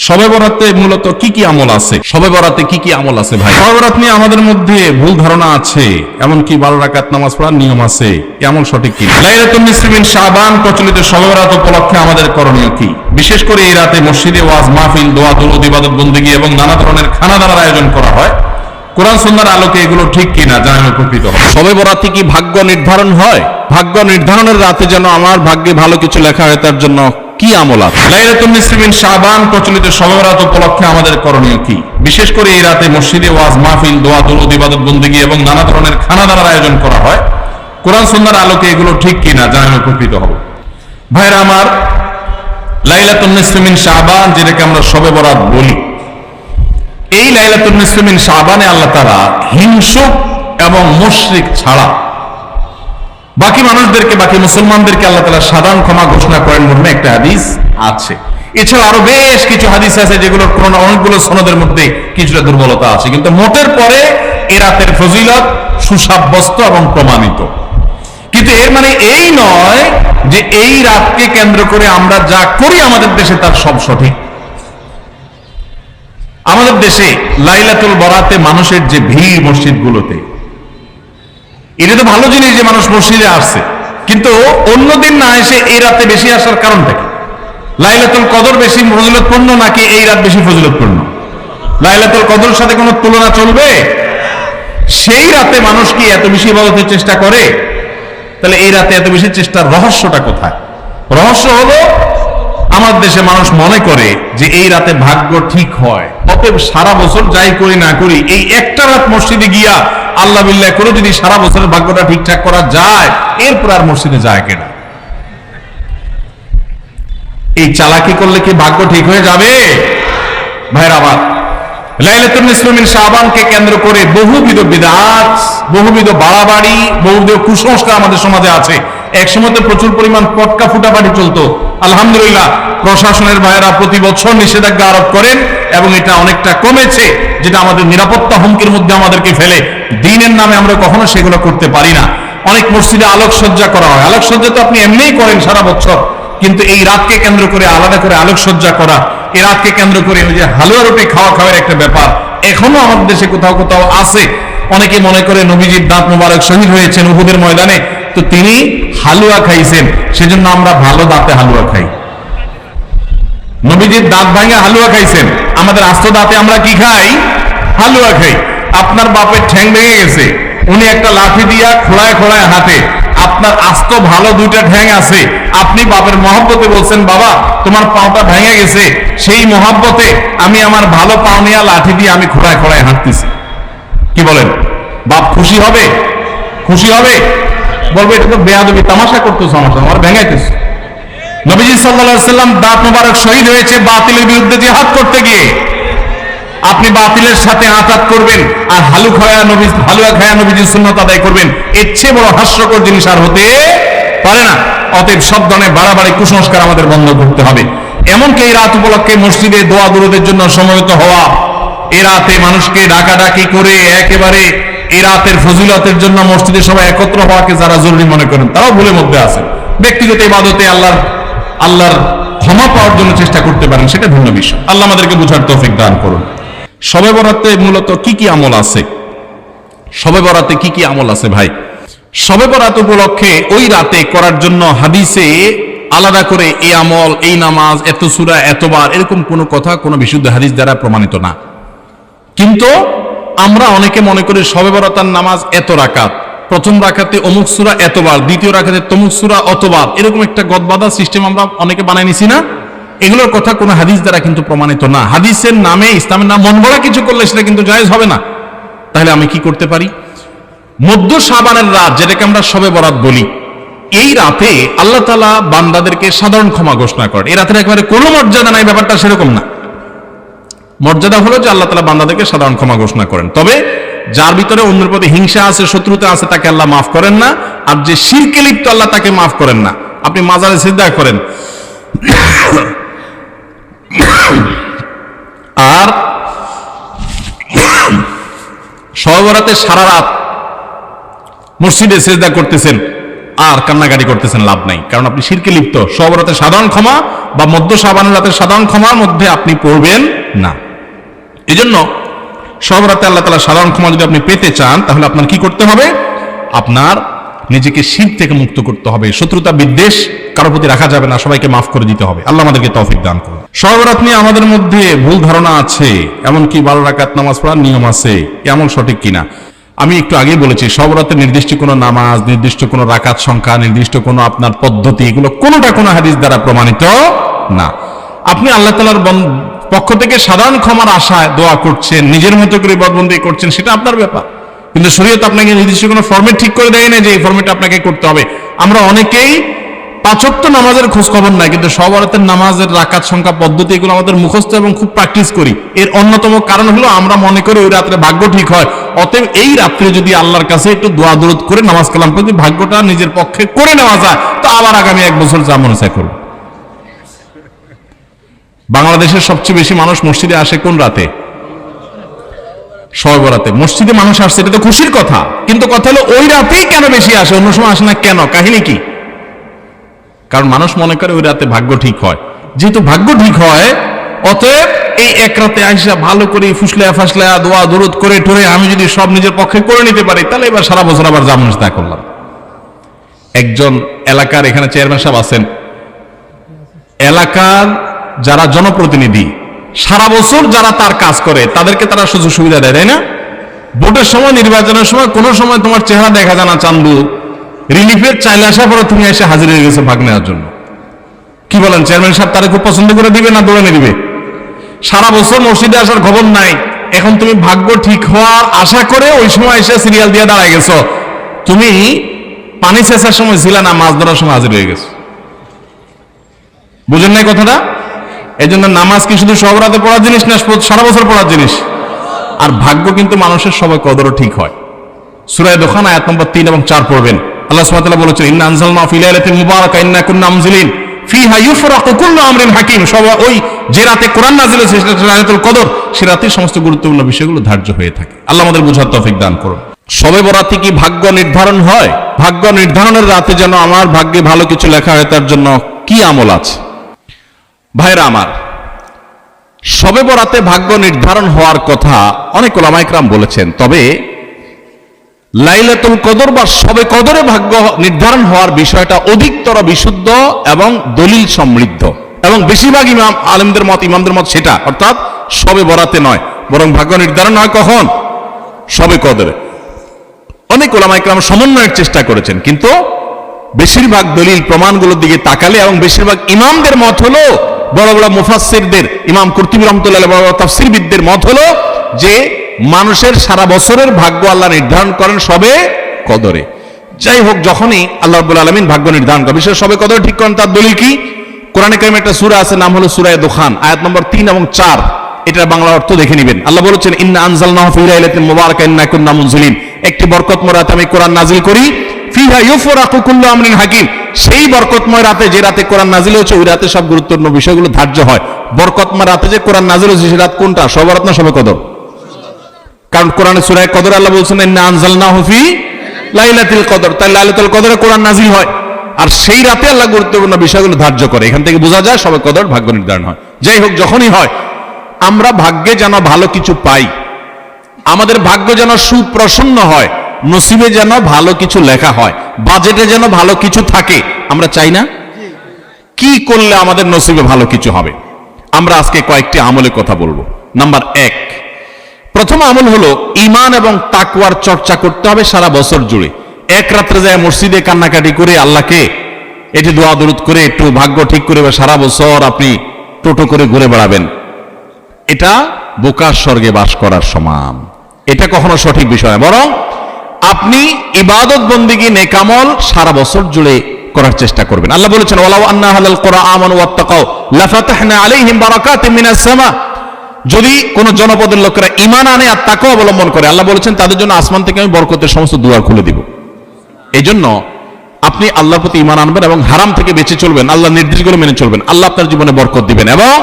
শবে বরাতে মূলত কি কি আমল আছে? শবে বরাতে কি কি আমল আছে ভাই? শবে বরাত নিয়ে আমাদের মধ্যে ভুল ধারণা আছে, এমনকি 12 রাকাত নামাজ পড়ার নিয়ম আছে, এমন সঠিক কি? লাইলাতুন নিসফি মিন শাবান প্রচলিত শবে বরাত উপলক্ষে আমাদের করণীয় কি? বিশেষ করে এই রাতে মসজিদে ওয়াজ মাহফিল, দোয়া দুরূদ, ইবাদত বন্দেগী এবং নানা ধরনের খানাদানার আয়োজন করা হয়। কোরআন সুন্নাহর আলোকে এগুলো ঠিক কিনা জানানো উপকৃত হবে। শবে বরাতে কি ভাগ্য নির্ধারণ হয়? ভাগ্য নির্ধারণের রাতে যেন আমার ভাগ্যে ভালো কিছু লেখা হয়, তার জন্য কি আমল আছে? লাইলাতুন নিসফি মিন শাবান প্রচলিত শবে বরাত উপলক্ষে আমাদের করণীয় কি? বিশেষ করে এই রাতে মসজিদে ওয়াজ মাহফিল, দোয়া দুরূদ, ইবাদত বন্দেগী এবং নানা ধরনের খানাদানার আয়োজন করা হয়। কোরআন সুন্নাহর আলোকে এগুলো ঠিক কিনা জানানো উপকৃত হবে। ভাইরা আমার, লাইলাতুন নিসফি মিন শাবান যেটাকে আমরা শবে বরাত বলি, এই লাইলাতুন নিসফি মিন শাবানে আল্লাহ তাআলা হিংসুক এবং মুশরিক ছাড়া বাকি মানুষদেরকে, বাকি মুসলমানদেরকে আল্লাহ তাআলা সাধারণ ক্ষমা ঘোষণা করেন মর্মে একটা হাদিস আছে। এছাড়া আরো বেশ কিছু হাদিস আছে যেগুলোর অনেকগুলো সনদের মধ্যে কিছুটা দুর্বলতা আছে, কিন্তু মোটের পরে এ রাতের ফজিলত সুসাব্যস্ত এবং প্রমাণিত। কিন্তু এর মানে এই নয় যে এই রাতকে কেন্দ্র করে আমরা যা করি আমাদের দেশে তার সব সঠিক। আমাদের দেশে লাইলাতুল বরাতে মানুষের যে ভিড় মসজিদগুলোতে, এটা তো ভালো জিনিস যে মানুষ মসজিদে আসছে, কিন্তু অন্যদিন না এসে এই রাতে বেশি আসার কারণটা কি? লাইলাতুল কদর বেশি ফজিলতপূর্ণ নাকি এই রাত বেশি ফজিলতপূর্ণ? লাইলাতুল কদরের সাথে কোনো তুলনা চলবে? সেই রাতে মানুষ কি এত বেশি ইবাদতের চেষ্টা করে? তাহলে এই রাতে এত বেশি চেষ্টার রহস্যটা কোথায়? রহস্য হলো আমার দেশে মানুষ মনে করে যে এই রাতে ভাগ্য ঠিক হয়, অতএব সারা বছর যাই করি না করি এই একটা রাত মসজিদে গিয়া আল্লাহ বিল্লাহ করে যদি সারা বছরের ভাগ্যটা ঠিকঠাক করা যায়, এরপর আর মসজিদে যায় কেনা। এই চালাকি করলে কি ভাগ্য ঠিক হয়ে যাবে? ভাইরা আমার, লাইলাতুন নিসফি মিন শাবানকে কেন্দ্র করে বহুবিধ বিদআত, বহুবিধ বাড়াবাড়ি, বহুবিধ কুসংস্কার আমাদের সমাজে আছে। একসময় তো প্রচুর পরিমাণ পটকা ফুটাফাটি চলতো। আলহামদুলিল্লাহ, প্রশাসনের ভাইয়েরা প্রতি বছর নিষেধাজ্ঞা আরোপ করেন এবং এটা অনেকটা কমেছে, যেটা আমাদের নিরাপত্তা হুমকির মধ্যে আমাদেরকে ফেলে। দ্বীনের নামে আমরা কখনো সেগুলো করতে পারি না। অনেক মসজিদে আলোকসজ্জা করা হয়। আলোকসজ্জা তো আপনি এমনিই করেন সারা বছর, কিন্তু এই রাতকে কেন্দ্র করে আলাদা করে আলোকসজ্জা করা, এই রাতকে কেন্দ্র করে ওই যে হালুয়া রুটি খাওয়ার একটা ব্যাপার এখনো আমাদের দেশে কোথাও কোথাও আছে। অনেকে মনে করে নবীজির দাঁত মোবারক শহীদ হয়েছেন উহুদের ময়দানে, তো তিনি হালুয়া খাইছেন, সেজন্য আমরা ভালো দাঁতে হালুয়া খাই। নবীজির দাঁত ভাঙে হালুয়া খাইছেন, আমাদের আস্ত দাঁতে আমরা কি খাই? হালুয়া খাই। আপনার বাপের ঠ্যাং ভেঙে গেছে, উনি একটা লাঠি দিয়া খোড়ায় খোড়ায় হাঁটে, আপনার আস্ত ভালো দুইটা ঠ্যাং আছে, আপনি বাপের মহব্বতে বলছেন বাবা তোমার পাওটা ভেঙে গেছে, সেই মহব্বতে আমি আমার ভালো পাও নিয়ে লাঠি দিয়ে আমি খোড়ায় খোড়ায় হাঁটতেছি। কি বলেন? বাপ খুশি হবে? খুশি হবে? বলবে এটা তো বেয়াদবি, তামাশা করতেছো আমার সাথে, আমার ভেঙাইতেছো। নবীজি সাল্লাল্লাহু আলাইহি ওয়াসাল্লাম দাঁত মোবারক শহীদ হয়েছে বাতিলের বিরুদ্ধে জিহাদ করতে গিয়ে। আপনি বাতিলের সাথে আঘাত করবেন আর হালুয়া খায়া নবীজির সুন্নাত আদায় করবেন, এর চেয়ে বড় হাস্যকর জিনিস আর হতে পারে না। অতএব সব ধরনের বাড়াবাড়ি কুসংস্কার আমাদের বন্ধ করতে হবে। এমনকি এই রাত উপলক্ষে মসজিদে দোয়া দুরূদের জন্য সমবেত হওয়া, এ রাতে মানুষকে ডাকাডাকি করে একেবারে এই রাতের ফজিলতের জন্য মসজিদে সবাই একত্র হওয়াকে যারা জরুরি মনে করেন, তারাও ভুলের মধ্যে আছেন। ব্যক্তিগত ইবাদতে আল্লাহর ক্ষমা পাওয়ার জন্য চেষ্টা করতে পারেন, সেটা ভিন্ন বিষয়। আল্লাহ আমাদেরকে বুঝার তৌফিক দান করুন। শবে বরাতে মূলত কি কি আমল আছে? শবে বরাতে কি কি আমল আছে ভাই? শবে বরাত উপলক্ষে ওই রাতে করার জন্য হাদিসে আলাদা করে এই আমল, এই নামাজ, এত সূরা, এতবার, এরকম কোনো কথা কোনো বিশুদ্ধ হাদিস দ্বারা প্রমাণিত না। কিন্তু আমরা অনেকে মনে করি শবে বরাতের নামাজ এত রাকাত, প্রথম রাকাতে অমুক সূরা এতবার, দ্বিতীয় রাকাতে তমুক সূরা অতবার, এরকম একটা গদবাদা সিস্টেম আমরা অনেকে বানাই নিছি না? এগুলোর কথা কোনো হাদিস দ্বারা কিন্তু প্রমাণিত না। হাদিসের নামে, ইসলামের নাম মন গড়া কিছু করলে সেটা কিন্তু জায়েজ হবে না। তাহলে আমি কি করতে পারি? মধ্য শাবানের রাত, যেটাকে আমরা শবে বরাত বলি, এই রাতে আল্লাহ তাআলা বান্দাদেরকে সাধারণ ক্ষমা ঘোষণা করেন। এই রাতের একেবারে কোনো মর্যাদা নাই, ব্যাপারটা সেরকম না। মর্যাদা হলো যে আল্লাহ তাআলা বান্দাদেরকে সাধারণ ক্ষমা ঘোষণা করেন। তবে যার ভিতরে অন্যের প্রতি হিংসা আছে, শত্রুতা আছে, তাকে আল্লাহ মাফ করেন না। আর যে শিরকে লিপ্ত, আল্লাহ তাকে মাফ করেন না। আপনি মাজারে সিজদা করেন আর শবে বরাতে সারা রাত মসজিদে সিজদা করতেছেন, আর কান্নাকাটি করতেছেন, লাভ নাই, কারণ আপনি শিরকে লিপ্ত। সব রাতের সাধারণ ক্ষমা বা মধ্য শাবানের রাতের সাধারণ ক্ষমার মধ্যে আপনি পড়বেন না। এই জন্য সব রাতে আল্লাহ তাআলা সাধারণ ক্ষমা যদি আপনি পেতে চান, তাহলে আপনার কি করতে হবে? আপনার নিজেকে শিরক থেকে মুক্ত করতে হবে। শত্রুতা বিদ্বেষ কারোর প্রতি রাখা যাবে না, সবাইকে মাফ করে দিতে হবে। আল্লাহ আমাদেরকে তৌফিক দান করুন। সব রাত নিয়ে আমাদের মধ্যে ভুল ধারণা আছে, এমনকি 12 রাকাত নামাজ পড়ার নিয়ম আছে, কেমন সঠিক কিনা? আমি একটু আগেই বলেছি, সব রাতে নির্দিষ্ট কোনো নামাজ, নির্দিষ্ট কোনো রাকাত সংখ্যা, নির্দিষ্ট কোনো আপনার পদ্ধতি, এগুলো কোনোটা কোনো হাদিস দ্বারা প্রমাণিত না। আপনি আল্লাহ তাআলার পক্ষ থেকে সাধারণ ক্ষমার আশায় দোয়া করছেন, নিজের মতো করে ইবাদতবন্দেগি করছেন, সেটা আপনার ব্যাপার। কিন্তু শরীয়ত আপনাকে নির্দিষ্ট কোনো ফরম্যাট ঠিক করে দেয় না যে এই ফরম্যাটে আপনাকে করতে হবে। আমরা অনেকেই 5 ওয়াক্ত নামাজের খোঁজ খবর নাই, কিন্তু সব রাতের নামাজের রাকাত সংখ্যা, পদ্ধতি এগুলো আমাদের মুখস্থ এবং খুব প্র্যাকটিস করি। এর অন্যতম কারণ হলো আমরা মনে করি ওই রাত্রে ভাগ্য ঠিক হয়। অতএব এই রাত্রে যদি আল্লাহর কাছে একটু দোয়া দরুদ করে নামাজ কালাম করে ভাগ্যটা নিজের পক্ষে করে নেওয়া যায়, তো আবার আগামী 1 বছর যা মনে চায় করব। বাংলাদেশের সবচেয়ে বেশি মানুষ মসজিদে আসে কোন রাতে? শবে বরাতে। মসজিদে মানুষ আসছে, এটা তো খুশির কথা, কিন্তু কথা হলো ওই রাতেই কেন বেশি আসে, অন্য সময় আসে না কেন? কাহিনী কি? কারণ মানুষ মনে করে ওই রাতে ভাগ্য ঠিক হয়। যেহেতু ভাগ্য ঠিক হয়, অতএব এই এক রাতে আইসা ভালো করে ফুসলা ফাসলা দোয়া দরুদ করে টরে আমি যদি সব নিজের পক্ষে করে নিতে পারি, তাহলে এবার সারা বছর আবার যা মনে তা করলাম। একজন এলাকার এখানে চেয়ারম্যান সাহেব আছেন, এলাকার যারা জনপ্রতিনিধি সারা বছর যারা তার কাজ করে তাদেরকে তারা সুযোগ সুবিধা দেয়, তাই না? ভোটের সময়, নির্বাচনের সময় কোনো সময় তোমার চেহারা দেখা যায় না, চান্দু রিলিফের চাইলে আসার পরে তুমি এসে হাজির হয়ে গেছো ভাগ নেওয়ার জন্য। কি বলেন, চেয়ারম্যান সাহেব তারা খুব পছন্দ করে দিবে না দৌড়ে দিবে? সারা বছর মসজিদে আসার খবর নাই, এখন তুমি ভাগ্য ঠিক হওয়ার আশা করে ওই সময় এসে সিরিয়াল দিয়ে দাঁড়ায় গেছো। তুমি পানি চেঁচার সময় ছিল না, মাছ ধরার সময় হাজির হয়ে গেছো। বুঝেন নাই কথাটা? এই জন্য নামাজ কি শুধু সব রাতে পড়ার জিনিস না, সারা বছর পড়ার জিনিস। আর ভাগ্য কিন্তু মানুষের সবাই কদরও ঠিক হয়। সূরা দুখান আয়াত নম্বর 3 এবং 4 পড়বেন। আল্লাহ সুবহানাহু ওয়া তাআলা বলেছেন, ইন্না আনজালনাহু ফি লাইলাতিন মুবারাকা ইন্না কুন্না মুনজিলিন ফিহা ইউফরাকু কুল্লু আমরিন হাকিম। ওই যে রাতে কোরআন নাযিল হয়েছে সেটা লাইলাতুল কদর, সে রাতে সমস্ত গুরুত্বপূর্ণ বিষয়গুলো ধার্য হয়ে থাকে। আল্লাহ আমাদের বুঝার তৌফিক দান করুন। শবে বরাতে কি ভাগ্য নির্ধারণ হয়? ভাগ্য নির্ধারণের রাতে যেন আমার ভাগ্যে ভালো কিছু লেখা হয়, তার জন্য কি আমল আছে? ভাইরা আমার, শবে বরাতে ভাগ্য নির্ধারণ হওয়ার কথা অনেক উলামায়ে কেরাম বলেছেন, তবে লাইলাতুল কদর বা শবে কদরে ভাগ্য নির্ধারণ হওয়ার বিষয়টা অধিকতর বিশুদ্ধ এবং দলিল সমৃদ্ধ, এবং বেশিরভাগ আলেমদের মত, ইমামদের মত সেটা, অর্থাৎ শবে বরাতে নয়, বরং ভাগ্য নির্ধারণ হয় কখন? শবে কদরে। অনেক উলামায়ে কেরাম সমন্বয়ের চেষ্টা করেছেন, কিন্তু বেশিরভাগ দলিল প্রমাণগুলোর দিকে তাকালে এবং বেশিরভাগ ইমামদের মত হলো, বড় বড় মুফাসসিরদের, ইমাম কুরতুবী রাহমাতুল্লাহ আলাইহি, বড় বড় তাফসীরবিদদের মত হলো যে মানুষের সারা বছরের ভাগ্য আল্লাহ নির্ধারণ করেন শবে কদরে। যাই হোক, যখনই আল্লাহ রাব্বুল আলামিন ভাগ্য নির্ধারণ করেন, বিশেষ শবে কদর ঠিক করেন, তার দলিল কি? কোরআনে কারিমে একটা সূরা আছে, নাম হলো সূরা দুখান, আয়াত নম্বর 3 এবং 4। এটার বাংলা অর্থ দেখে নেবেন। আল্লাহ বলেছেন, ইন্না আনজালনাহু ফি লাইলাতিন মুবারাকা ইন্না কুন্না মুনজিলিন। একটি বরকতময় রাতে আমি কোরআন নাজিল করি, ফিহা ইউফরাকু কুল্লু আমরিন হাকিম। সেই বরকতময় রাতে, যে রাতে কোরআন নাজিল হয়েছে, ওই রাতে সব গুরুত্বপূর্ণ বিষয়গুলো ধার্য হয়। বরকতময় রাতে যে কোরআন নাজিল হয়েছে, সে রাত কোনটা? শবে বরাত না শবে কদর? কারণ কোরআনে সূরা কদর আল্লাহ বলছেন, ইন্না আনজালনাহু ফি লাইলাতুল কদর, তাই লাইলাতুল কদরে কোরআন নাজিল হয়, আর সেই রাতে আল্লাহ গুরুত্বপূর্ণ বিষয়গুলো ধার্য করে। এখান থেকে বোঝা যায় শবে কদর ভাগ্য নির্ধারণ হয়। যাই হোক, যখনই হয়, আমরা ভাগ্যে যেন ভালো কিছু পাই, আমাদের ভাগ্য যেন সুপ্রসন্ন হয়, নসিবে যেন ভালো কিছু লেখা হয়, বাজেটে যেন ভালো কিছু থাকে, আমরা চাই না? কি করলে আমাদের নসিবে ভালো কিছু হবে? আমরা আজকে কয়েকটি আমলের কথা বলবো। নাম্বার 1, প্রথম আমল হলো ঈমান এবং তাকওয়ার চর্চা করতে হবে সারা বছর জুড়ে। এক রাত্রে যায় মসজিদে কান্নাকাটি করে আল্লাহকে এটি দোয়া দরুদ করে একটু ভাগ্য ঠিক করে সারা বছর আপনি টোটো করে ঘুরে বেড়াবেন, এটা বোকার স্বর্গে বাস করার সমান। এটা কখনো সঠিক বিষয় না, বরং আপনি ইবাদত বন্দেগী নেকামল সারা বছর জুড়ে করার চেষ্টা করবেন। আল্লাহ বলেছেন, ওয়ালাউ আন্না আহলাল কুরআ আমানু ওয়াত্তাকাউ লাফাতাহনা আলাইহিম বারাকাতিম মিনাস সামা। যদি কোন জনপদের লোকেরা ঈমান আনে আর তাকওয়া অবলম্বন করে, আল্লাহ বলেছেন তাদের জন্য আসমান থেকে আমি বরকতের সমস্ত দুয়ার খুলে দিব। এই জন্য আপনি আল্লাহর প্রতি ঈমান আনবেন এবং হারাম থেকে বেঁচে চলবেন, আল্লাহর নির্দেশগুলো মেনে চলবেন, আল্লাহ আপনার জীবনে বরকত দিবেন এবং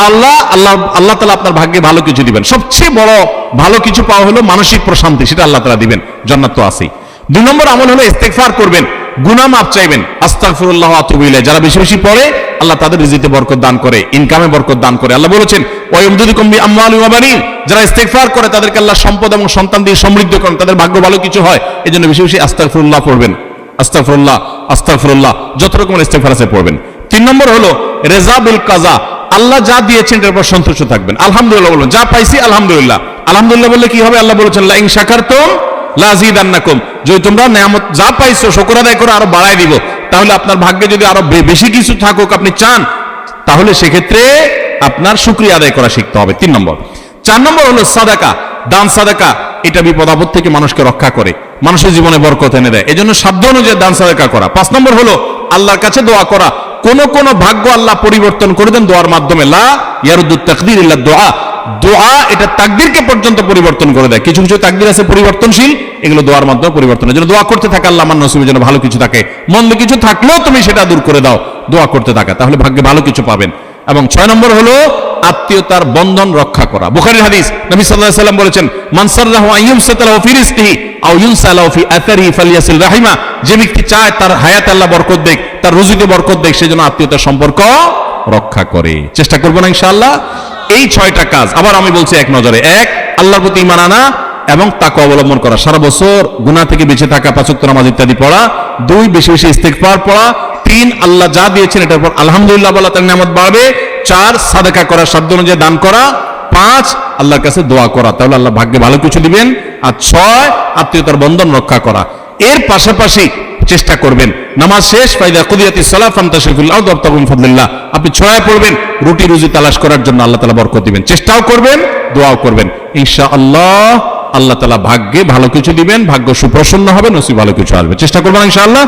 আল্লাহ তাআলা আপনার ভাগ্যে ভালো কিছু দিবেন। সবচেয়ে বড় ভালো কিছু পাওয়া হলো মানসিক প্রশান্তি, সেটা আল্লাহ তাআলা দিবেন, জান্নাত তো আছেই। 2 নম্বর আমল হলো ইস্তেগফার করবেন। গুনাহ মাফ চাইবেন, আস্তাগফিরুল্লাহ ওয়া আতুবু ইলাইহি। যারা বেশি বেশি পড়ে আল্লাহ তাদের রিজিকে বরকত দান করে, ইনকামে বরকত দান করে। আল্লাহ বলেছেন ওয়া ইউমদিদুকুম বিআমওয়ালিন ওয়া বানিন, যারা ইস্তিগফার করে তাদেরকে আল্লাহ সম্পদ এবং সন্তান দিয়ে সমৃদ্ধ করেন, তাদের ভাগ্য ভালো কিছু হয়। এজন্য বেশি বেশি আস্তাগফিরুল্লাহ পড়বেন, আস্তাগফিরুল্লাহ আস্তাগফিরুল্লাহ, যত রকমের ইস্তিগফার আছে পড়বেন। 3 নম্বর হলো রেজা বিল কাজা, আল্লাহ যা দিয়েছেন এর উপর সন্তুষ্ট থাকবেন। আলহামদুলিল্লাহ বলুন, যা পাইছি আলহামদুলিল্লাহ। আলহামদুলিল্লাহ বললে কি হবে? আল্লাহ বলেছেন লা ইন শাকারতুম লাযিদান্নাকুম, যদি তোমরা নিয়ামত যা পাইছো শুকর আদায় করে আরো বাড়ায় দিব। তাহলে আপনার ভাগ্যে যদি আরো বেশি কিছু থাকুক আপনি চান, তাহলে সেক্ষেত্রে আপনার শুকরিয়া আদায় করা শিখতে হবে। 3 নম্বর। 4 নম্বর হলো সাদাকা, দান সাদাকা। এটা বিপদ আপদ থেকে মানুষকে রক্ষা করে, মানুষের জীবনে বরকত এনে দেয়। এজন্য সাধ্য অনুযায়ী দান সাদাকা করা। 5 নম্বর হলো আল্লাহর কাছে দোয়া করা। কোন কোন ভাগ্য আল্লাহ পরিবর্তন করে দেন দোয়ার মাধ্যমে। লা ইয়ারুদ্দুত তাকদির ইল্লা দুআ, দোয়া এটা তাকদিরকে পর্যন্ত পরিবর্তন করে দেয়। কিছু কিছু তাকদির আছে পরিবর্তনশীল, এগুলো দোয়ার মাধ্যমে পরিবর্তনের জন্য দোয়া করতে থাকে, আল্লাহ আমার নসিবের জন্য ভালো কিছু থাকে, মন্দ কিছু থাকলেও তুমি সেটা দূর করে দাও, দোয়া করতে থাকা, তাহলে ভাগ্যে ভালো কিছু পাবেন। এবং 6 নম্বর হলো আত্মীয়তার বন্ধন রক্ষা করা। বুখারীর হাদিস, নবী সাল্লাল্লাহু আলাইহি ওয়াসাল্লাম বলেছেন মান সাররাহু আন ইউমসাতা লাহু ফি রিজকিহি আও ইউনসা লাহু ফি আথারিহি ফালইয়াসিল রাহিমা, যে ব্যক্তি চায় তার হায়াতে আল্লাহ বরকত দেখ, তার রুজিতে বরকত দেখ, সেজন্য আত্মীয়তার সম্পর্ক রক্ষা করে। চেষ্টা করব না ইনশাআল্লাহ। এই 6টা কাজ আবার আমি বলছি এক নজরে। 1, আল্লাহর প্রতি ঈমান আনা এবং তাকওয়া অবলম্বন করা, সারা বছর গুনাহ থেকে বেঁচে থাকা, 5 ওয়াক্ত নামাজ ইত্যাদি পড়া। 2, বেশি বেশি ইস্তিগফার পড়া। 3, আল্লাহ যা দিয়েছেন এটার উপর আলহামদুলিল্লাহ বলা, তার নিয়ামত বাড়বে। 4, সাদাকা করা, সাধ্য অনুযায়ী দান করা। 5, আল্লাহর কাছে দোয়া করা, তাহলে আল্লাহ ভাগ্যে ভালো কিছু দিবেন। আর 6, আত্মীয়তার বন্ধন রক্ষা করা। এর পাশাপাশি চেষ্টা করবেন নামাজ শেষ ফাইদা কুদিয়াতিস সালাত ফান্তাশিরু ফিল আরদি ওয়াবতাগু মিন ফাদলিল্লাহ, আপনি ছড়ায় পড়বেন রুটি রুজি তালাশ করার জন্য, আল্লাহ তাআলা বরকত দিবেন। চেষ্টাও করবেন, দোয়াও করবেন, ইনশাআল্লাহ আল্লাহ তাআলা ভাগ্যে ভালো কিছু দিবেন, ভাগ্য সুপ্রসন্ন হবে, নসিব ভালো কিছু আসবে। চেষ্টা করবেন ইনশাআল্লাহ।